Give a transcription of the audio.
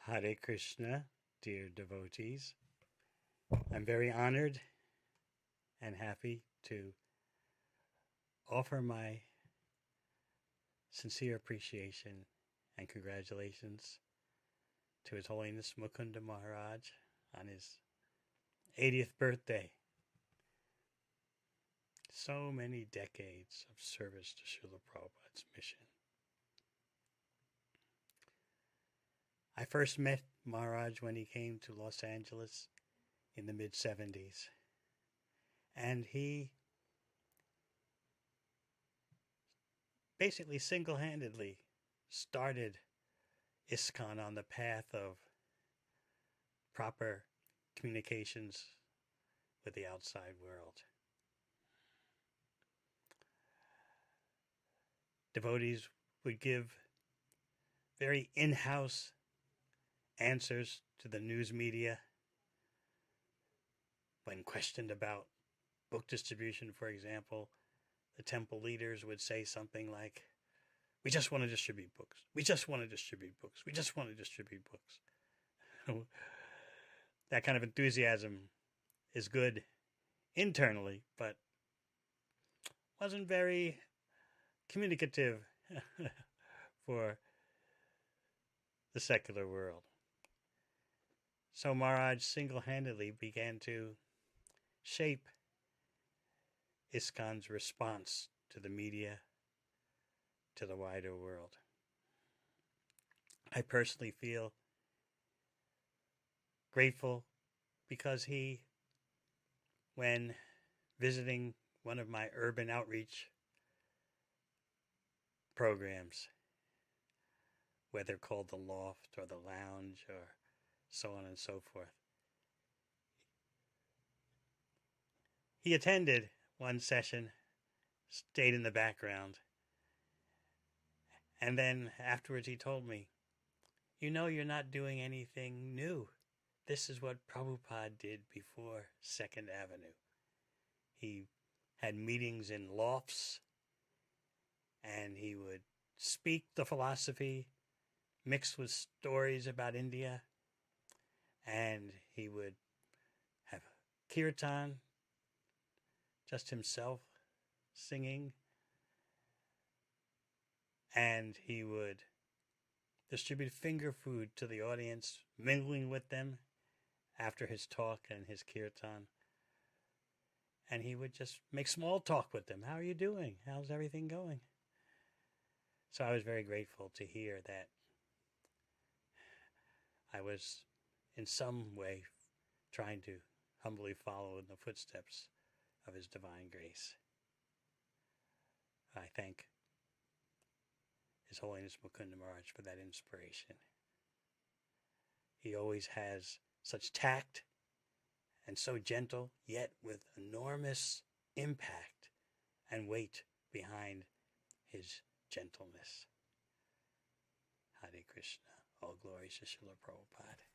Hare Krishna, dear devotees. I'm very honored and happy to offer my sincere appreciation and congratulations to His Holiness Mukunda Maharaj on his 80th birthday. So many decades of service to Srila Prabhupada's mission. I first met Maharaj when he came to Los Angeles in the mid-70s. And he basically single-handedly started ISKCON on the path of proper communications with the outside world. Devotees would give very in-house answers to the news media when questioned about book distribution, for example. The temple leaders would say something like, "We just want to distribute books. We just want to distribute books. We just want to distribute books." That kind of enthusiasm is good internally, but wasn't very communicative for the secular world. So Maharaj single-handedly began to shape ISKCON's response to the media, to the wider world. I personally feel grateful because he, when visiting one of my urban outreach programs, whether called the Loft or the Lounge or so on and so forth, he attended one session, stayed in the background, and then afterwards he told me, "You know, you're not doing anything new. This is what Prabhupada did before 2nd Avenue. He had meetings in lofts, and he would speak the philosophy mixed with stories about India, and he would have kirtan, just himself singing, and he would distribute finger food to the audience, mingling with them after his talk and his kirtan. And he would just make small talk with them. How are you doing? How's everything going?" So I was very grateful to hear that I was in some way trying to humbly follow in the footsteps of His Divine Grace. I thank His Holiness Mukunda Maharaj for that inspiration. He always has such tact and so gentle, yet with enormous impact and weight behind his gentleness. Hare Krishna. All glories to Srila Prabhupada.